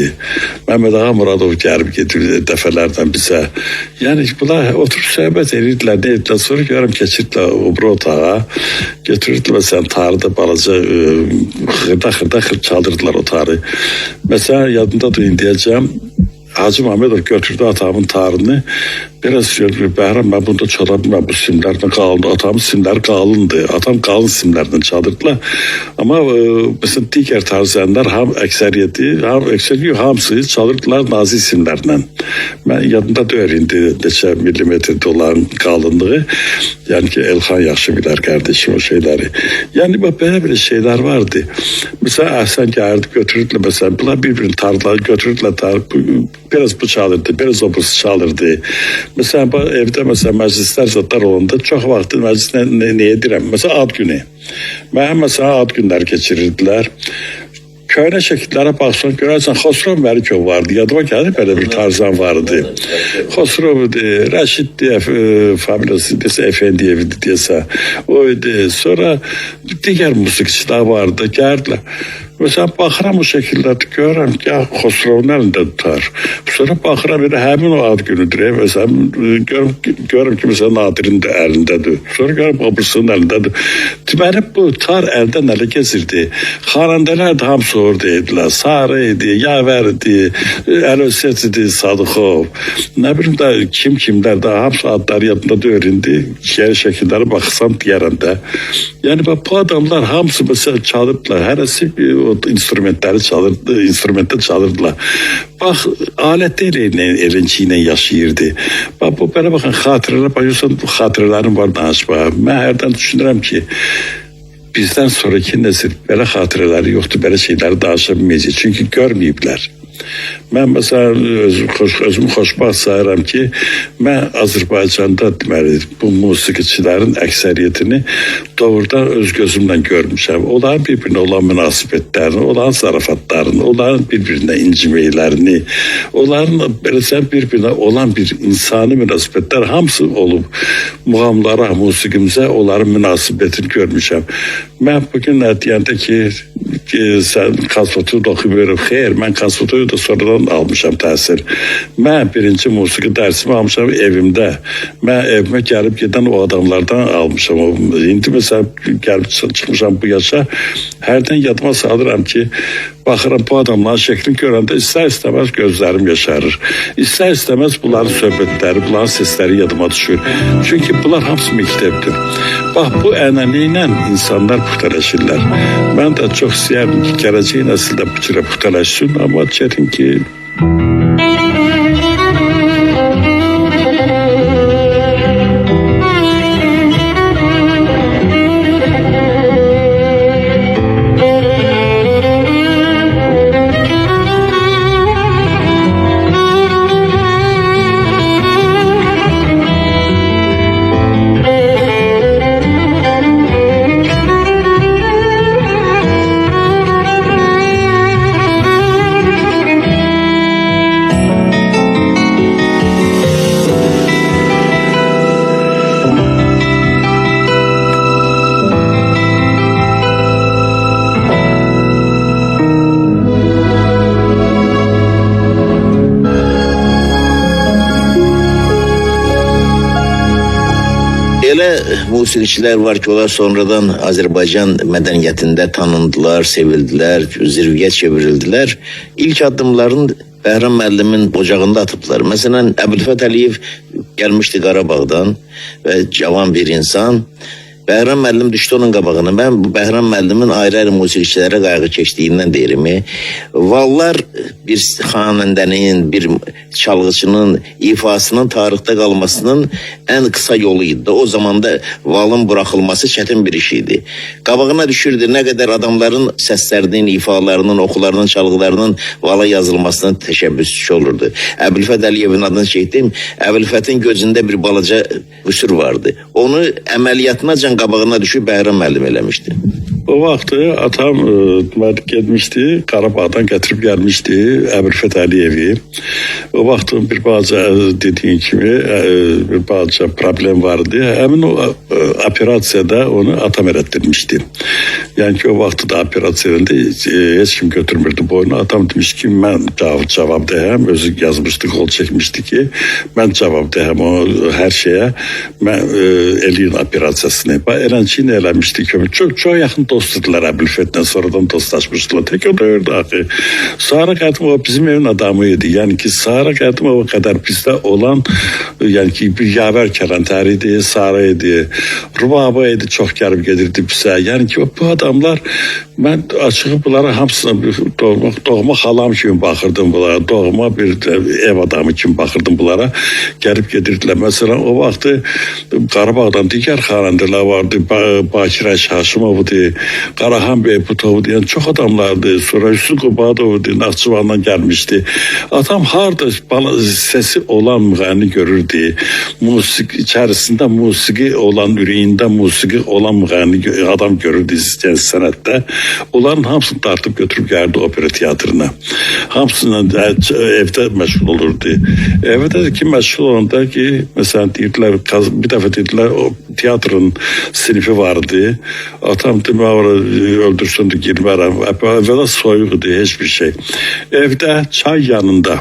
B: Məhməd Ağa Muradov gəlib gedirdi dəfələrdən bizə. Yəni bunlar oturub söhbət edirdilər, nə edilər. Sonra görürəm keçirdilər o bir otağa. Götürürdülər məsələn tarıda balaca xırda çaldırdılar o tarı. Mesela yadımdadır indiyəcəm. Hacı Məmmədov götürdü atamın tarını. Biraz Bəhram, ben bunda çala bilməm, bu simlərdən qalındı. Atamın simləri qalındı. Atam qalın simlərdən çalırdılar. Ama mesela digər tarzənlər hamısı çalırdılar nazik simlərdən. Ben yadımda öyrəndi neçə millimetrdə olan qalınlığı. Yani ki Elxan yaxşı bilər kardeşim o şeyleri. Yani böyle şeyler vardı. Mesela Əhsən gəlirdi götürürdülər. Mesela bunlar birbirini tarlaları götürürdülər. Biraz bu çalırdı, biraz o birisi çalırdı. Mesela evdə mesela məclislər zatlar olanda çox vaxtı məclisdə nə edirəm? Mesela ad günü. Mənim mesela ad günlər keçirirdilər. Köhnə şəkillərə baxsan görərsən Xosrov Məlikov vardı. Yadıma gəldi belə bir tarzan vardı. Xosrov'du, Rəşiddi, familiyası desə Efendiyevdi desə. Oydu. Sonra digər musiqiçilər vardı. Gəldilər. Mesela baxıram o şəkillərdə görürəm ki, Xosrov'un əlində tutar. Sonra baxıram elə həmin o ad günüdür. Mesela görürəm ki, mesela Nadirin də əlindədir. Sonra görürəm o birisinin əlindədir. Deməli bu tar əldən ələ keçirdi. Xanəndələr də hamısı orada idilər. Sarı idi, Yavər idi, Əlösət idi, Sadıxov. Nə bilim də kimlər də hamısı adları yadında da öyrəndi. Yeri şəkilləri baxsam deyərəm də. Yəni bu adamlar hamısı mesela çalırdılar. Hərəsi o instrumentləri çalırdı, instrumentdə çalırdılar. Bax, alətdə elinci ilə yaşayırdı. Bax, bu belə baxın, xatirələrə baxırsan, bu xatirələrim var danışma. Mən hərdən düşünürəm ki, bizdən sonraki nəsil belə xatirələri yoxdur, belə şeyləri danışa bilməyəcək. Çünki görməyiblər. Mən məsələn özümü xoşbaxt sayıram ki, mən Azərbaycanda deməli bu musiqiçilərin əksəriyyətini doğrudan öz gözümlə görmüşəm. Onların bir-birinə olan münasibətlərini, onların zarafatlarını, onların bir-birinə inciməklərini, onların bir-birinə olan bir insani münasibətlər hamısı olub. Muğamlara, musiqimizə onların münasibətini görmüşəm. Mən bugün deyəndə ki, sən konservatuarda oxuyuram. Xeyr, mən konservatuarda sonradan almışam təhsil. Mən birinci musiqi dərsimi almışam evimdə. Mən evimə gəlib gedən o adamlardan almışam. İndi məsələn gəlib çıxmışam bu yaşa. Hərdən yadıma salıram ki, baxıram bu adamların şəklini görəndə istər-istəməz gözlərim yaşarır. İstər-istəməz bunların söhbətləri, bunların səsləri yadıma düşür. Çünki bunlar hamısı məktəbdir. Bax, bu ənənə ilə insanlar puxtələşirlər. Mən də çox istəyərdim ki, gələcək nəsildə bu cürə puxtələşsin, amma çətin ki...
D: Elə musiqiçilər var ki, onlar sonradan Azərbaycan mədəniyyətində tanındılar, sevildilər, zirvəyə çevrildilər. İlk addımlarını Bəhram müəllimin ocağında atıblar. Məsələn, Əbülfət Əliyev gəlmişdi Qarabağdan və cavan bir insan. Bəhram müəllim düşdü onun qabağına. Mən bu Bəhram müəllimin ayrı-ayrı musiqiçilərə qayğı keçdiyindən deyirimi. Vallar bir xanəndənin, bir çalğıçının ifasının tarixdə qalmasının ən qısa yolu idi. O zamanda valın buraxılması çətin bir iş idi. Qabağına düşürdü nə qədər adamların səslərinin, ifalarının, oxularının, çalğılarının vala yazılmasına təşəbbüsçü olurdu. Əbülfət Əliyevin adını çəkdim. Əbülfətin gözündə bir balaca qüsur vardı. Onu əməliyyatına qabağına düşüb Bəhram müəllim eləmişdi.
B: O vaxtı atam gelmişti, Qarabağdan gətirib gəlmişdi Əmir Fətəliyevi. O vaxtın bir balaca dediğin kimi bir balaca problem vardı. Həmin o operasiyada onu atam elətdirmişdi. Yani ki o vaxtı da operasiyada heç kim götürmürdü boynu. Atam demiş ki mən cavabdehəm, özü yazmışdı, kol çekmişti ki mən cavabdehəm o her şeye. Mən elin operasiyasını. Elençini eləmişdi ki çok yakın dostdular Əbülfətlə, sonradan dostlaşmışdılar. Tek o da öyle axı. Sara Qədimova bizim evin adamıydı. Yani ki Sara Qədimova kadar bizde olan yani ki bir yaver Kələntər idi, Sara idi, Rubaba idi, çok gəlib gedirdi bizə. Yani ki bu adamlar ben açığı bunlara hamısına doğma xalam kimi baxırdım bunlara. Doğma bir ev adamı kimi baxırdım bunlara. Gəlib gedirdilər. Mesela o vaxtı Qarabağdan digər xanəndələr vardı. Bakirə Haşimovdu, Qaraxan Bey Butovdu. Yani çok adamlardı. Sonra Hüsnü Qubadovdu, Naxçıvandan gelmişti. Atam harda sesi olan müğənni görürdü. Musiki içerisinde musiki olan, ürəyində musiki olan müğənni adam görürdü sənətdə. Onların hamısını tartıp götürüp geldi opera tiyatrına. Hamısından evde meşgul olurdu. Evde ki meşgul olanda ki mesela deyirdiler, bir defa deyirdiler o tiyatronun sınıfı vardı. Atam dedim öldürsün de girmərəm. Evvela soyuqdu hiçbir şey. Evde çay yanında.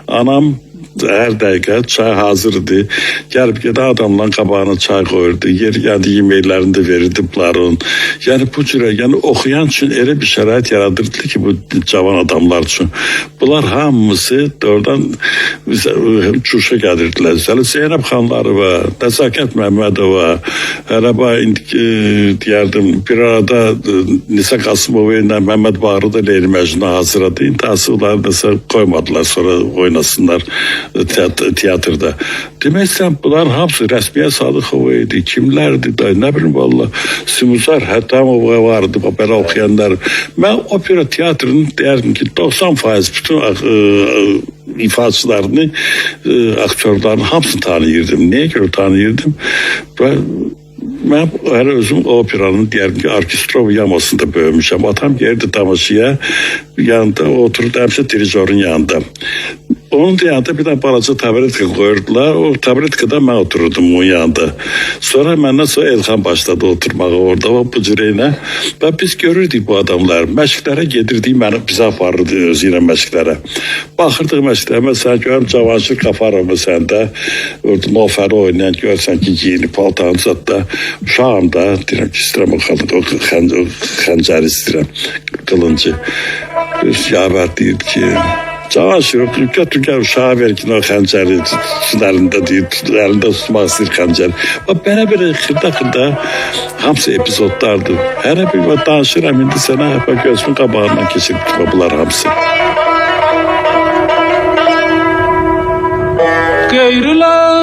B: Anam her dəqiqə çay hazırdı. Gəlib gedə adamların qabağına çay koyurdu. Yani yeməklərini də verirdi bunların. Yani bu cürə, yani oxuyan üçün elə bir şərait yaradırdı ki bu cavan adamlar üçün. Bunlar hamısı oradan uçuşa gəlirdilər. Zeynəb xanlarıva, Nəzakət Məmmədova, hələ deyərdim bir arada Nisa Qasımova ilə Məmməd Bağrı da Leyli Məcnun'a hazırladı. İntihası onları mesela koymadılar sonra oynasınlar tiyatrda. Demək sən bunların hamısı Rəsmiyə Sadıqova idi, kimlərdi da, nə bilim valla Simuzar Hətamova vardı, belə oxuyanlar. Mən opera tiyatrının deyərdim ki 90% bütün ifaçılarını, aktörlərini hamısını tanıyırdım. Niyə görə tanıyırdım? Ben her özüm operanın diyelim ki orkestrov yamasında böyümüşəm. Atam geldi tamaşaya, yanında oturdu hemşe dirijorun yanında. Onun yanında bir tane balaca tabletka koyurdular. O tabletkada ben otururdum onun yanında. Sonra benden sonra Elxan başladı oturmağa orada. Bu cüreyle. Ve biz görürdük bu adamlar. Məşqlərə gedirdik, bizi aparırdı özüyle məşqlərə. Baxırdıq məşqlərə. Mesela görürüm Cavanşir Qafarov mesela da orada noferi oynayan görsən ki giyinip paltanı zatta. Uşağım da deyirəm ki istəyirəm o xəncəri istəyirəm, qılıncı. Yaver deyirdi ki Cavanşir götür gel uşağa ver ki o xəncəri elində deyir, elində tutmaq istəyir xəncəri. Belə xırda hamısı epizodlardır. Hər bir danışıram indi sənə gözümün qabağından keçirib bunlar hamısı.
E: Qeyriler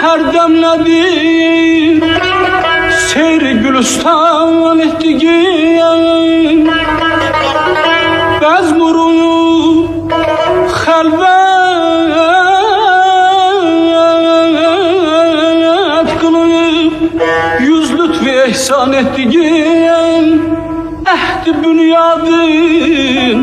E: her demledir seyri gülistan ettiğin bezmurunu halvet kılıp yüz lütfi ihsan ettiğin ehdi bünyadın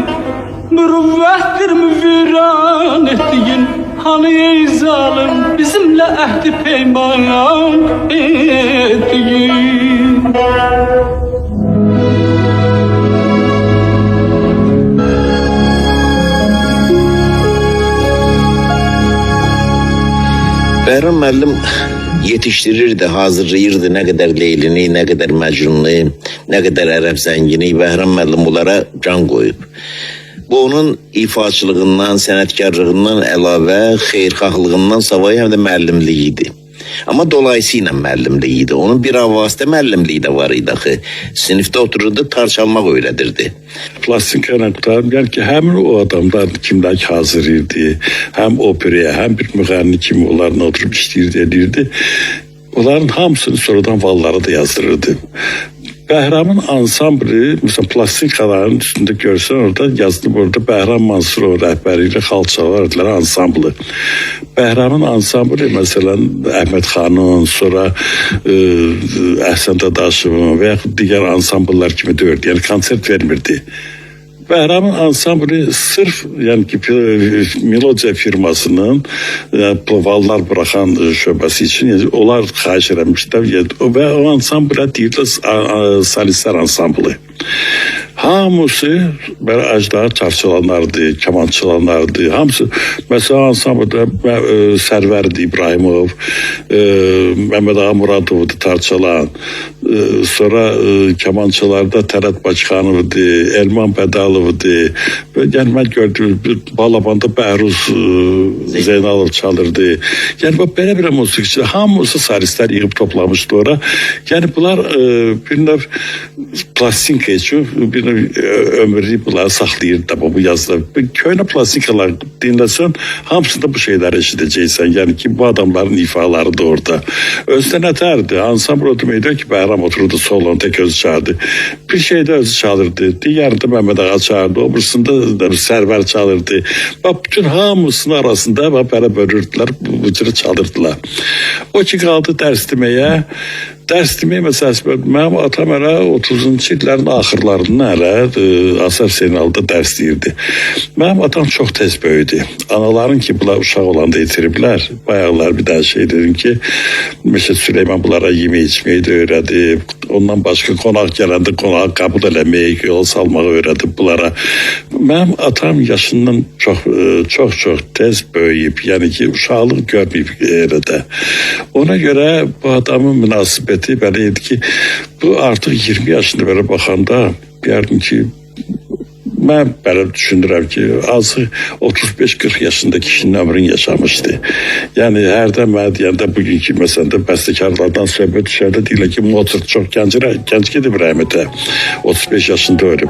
E: mürüvvettir müviran ettiğin. Hani ey zalim bizimle ehdi peyman ettiğin.
D: Bəhram müəllim yetiştirirdi, hazırlayırdı ne kadar Leylini, ne kadar Məcnunu, ne kadar Ərəb zəngini. Bəhram müəllim bunlara can koyup. Bu onun ifaçılığından, sənətkarlığından əlavə xeyirxahlığından savayı həm də müəllimliyi idi. Ama dolayısıyla müəllimliyi idi. Onun bir avasitə müəllimliyi də var idi axı. Sinifdə otururdu, tar çalmaq öyrədirdi.
B: Plastikayla qutarım. Yani ki həmin o adamlar kimlər ki hazır idi. Həm operaya, həm bir müğənni kimi onlarla oturup işləyirdi, edirdi. Onların hamısını sonradan vallara da yazdırırdı. Bəhramın ansambli, mesela plastikaların üstünde görsen orada yazılıb orada Bəhram Mansurov rəhbəriyle xalçalar ansamblı. Bəhramın ansambli mesela Əhməd Xanın, sonra Əhsən Dadaşovun və yaxud digər ansambıllar kimi dördü. Yani konsert vermirdi. Bəhramın ansambli sırf yani ki Melodiya firmasının vallar bırakan şöbəsi için yani, onlar xahiş eləmişlər və o ansamblə deyirlər solistlər ansamblı. Hamısı böyle ajda çarçılanlardı, keman çalanlardı. Hamısı mesela ansamblda Sərvərdi İbrahimov, Mehmet Ağa Muradov'du tarçalan. Sonra kemançılarda Tərət Başxanov'du, Elman Bədalov'du. Yani ben gördüm Balabanda Bəhruz Zeynalov çalırdı. Yani bu belə musikçiler hamısı solistler yığıb toplamışdı ora. Yani bunlar bir növ plastinka için bir ömrü bunlar saklayır da bu yazıda. Köyüne plastikalar dinlesen hamısında bu şeyler eşiteceksen. Yani ki bu adamların ifaları da orada. Özden eterdi. Ansambl oturmaydı ki Bəhram oturdu solon tek özü çağırdı. Bir şeyde özü çalırdı. Diğerinde Mehmet Ağa çağırdı. Öbürsünde Sərvər çalırdı. Bak bütün hamısının arasında böyle bölürdüler. Bu cürü çalırdılar. O ki kaldı ders demeye. Ders demeye mesela benim atam elə 30-cu illərin axırlarında elə Asaf Zeynal'da ders deyirdi. Benim atam çok tez böyüdü. Anaların ki bunlar uşaq olanda itiriblər. Bayaqlar bir daha şey dedim ki Mesut Süleyman bunlara yemeği içmeyi de öğrendi. Ondan başka konak gələndə konağı kabul eləməyi, yol salmağı öğrendi bunlara. Benim atam yaşından çok tez böyüyüp yani ki uşaqlıq görməyib yerdə. Ona göre bu adamın münasibəti böyleydi ki bu artık 20 yaşında böyle bakanda derdim ki ben böyle düşünürəm ki azı 35-40 yaşındaki kişinin ömrünü yaşamıştı. Yani herden mən deyəndə bugünkü məsələdə bəstəkarlardan söhbət düşərdə deyirlər ki Mozart çok genç gedib rəhmətə. 35 yaşında ölüb.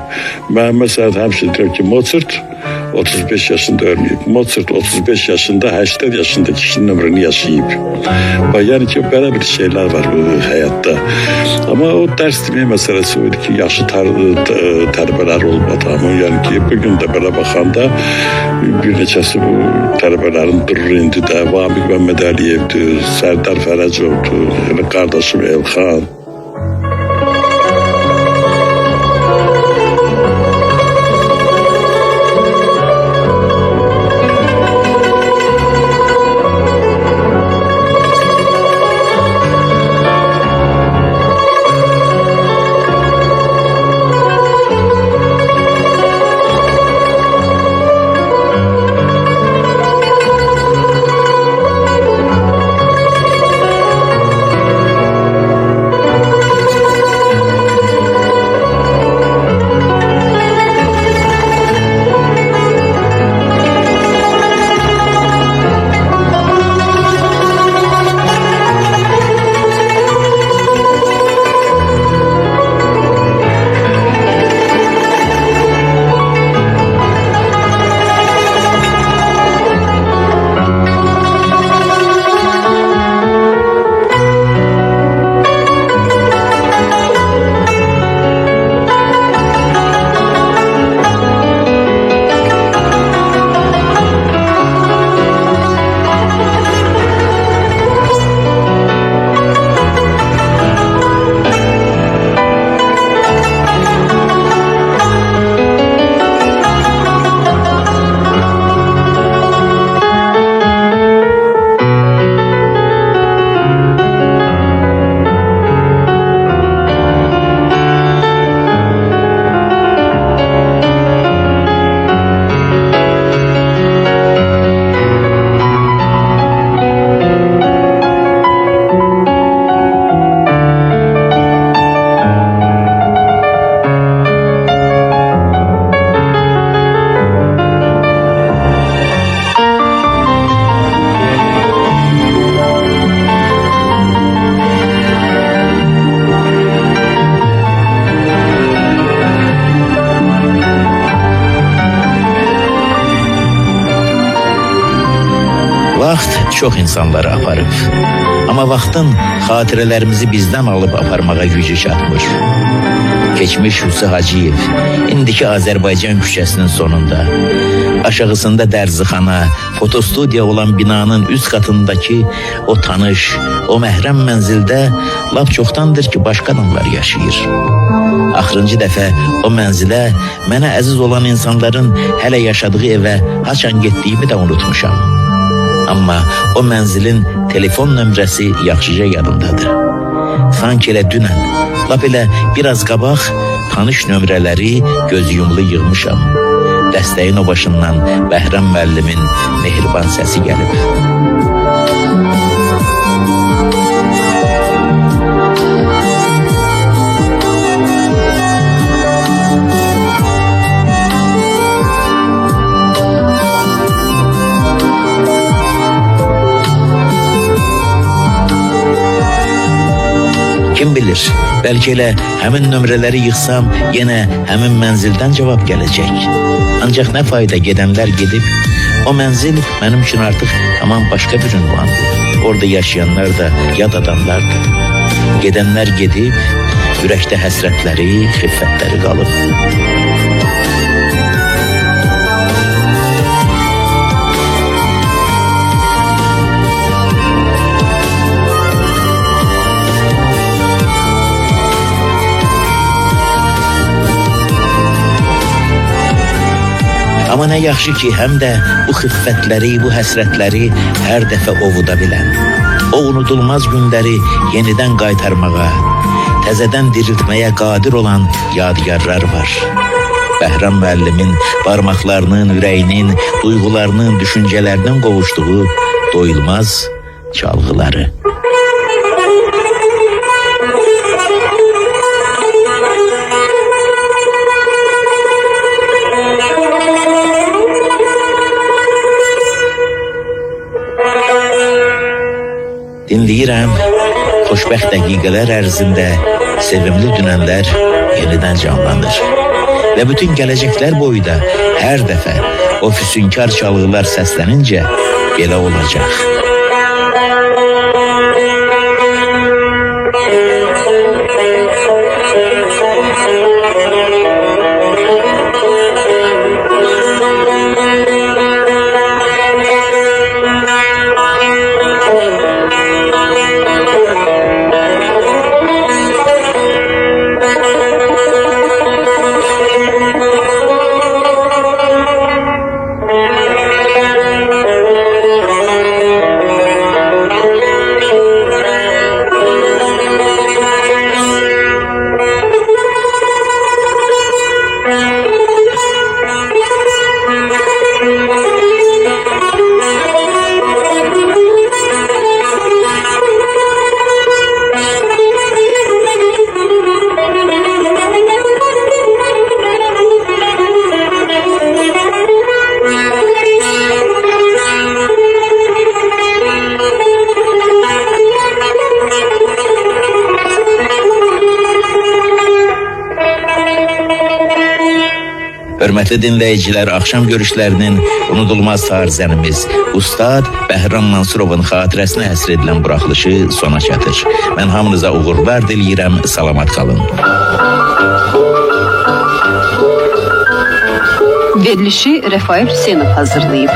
B: Ben mesela həmişə deyirəm ki Mozart 35 yaşında ölməyib. Mozart 35 yaşında 80 yaşındaki kişinin ömrünü yaşayıb. Yani ki böyle bir şeyler var bu hayatta. Ama o ders demeyi meselesi oydu ki yaşı tərbələr olmadı ama yani ki bugün de böyle bakanda bir neçəsi bu tələbələrin durur indi də Vamik Məmməd Əliyevdir, Sərdar Fərəcovdur, kardeşim Elxan.
D: Vaxt çox insanları aparıb. Ama vaxtın xatirələrimizi bizdən alıb aparmağa gücü çatmır. Keçmiş Hüsnü Hacıyev, indiki Azərbaycan küçəsinin sonunda, aşağısında dərzixana, fotostudiya olan binanın üst katındaki o tanış, o məhrəm mənzildə lap çoxdandır ki, başqa adamlar yaşayır. Axırıncı dəfə o mənzilə mənə əziz olan insanların hələ yaşadığı evə haçan getdiyimi də unutmuşam. Amma o mənzilin telefon nömrəsi yaxşıca yadımdadır. Sanki elə dünən, lap elə biraz qabaq tanış nömrələri göz yumlu yığmışam. Dəstəyin o başından Bəhram müəllimin mehriban səsi gəlib. Kim bilir, belki elə həmin nömrələri yıxsam, yenə həmin mənzildən cavab gələcək. Ancaq nə fayda, gedənlər gedib, o mənzil mənim üçün artıq tamam başqa bir ünvandır. Orada yaşayanlar da yad adamlardır. Gedənlər gedib, ürəkdə həsrətləri, xiffətləri qalıb. Ama ne yaxşı ki, həm də bu xiffətləri, bu həsrətləri hər dəfə ovuda bilən, o unudulmaz günləri yenidən qaytarmağa, təzədən diriltməyə qadir olan yadigarlar var. Bəhram müəllimin barmaqlarının, ürəyinin, duyğularının, düşüncələrinin qovuşduğu doyulmaz çalgıları. Dinləyirəm, xoşbəxt dəqiqələr ərzində sevimli dünənlər yenidən canlanır. Və bütün gələcəklər boyu da hər dəfə o füsunkar çalgılar səslənincə belə olacaq. Hörmətli dinləyicilər, axşam görüşlərinin unudulmaz tarzənimiz Ustad Bəhram Mansurovun xatirəsinə həsr edilən buraxılışı sona çatır. Mən hamınıza uğurlar diləyirəm, salamat qalın.
F: Verilişi Rafail Hüseynov hazırlayıb.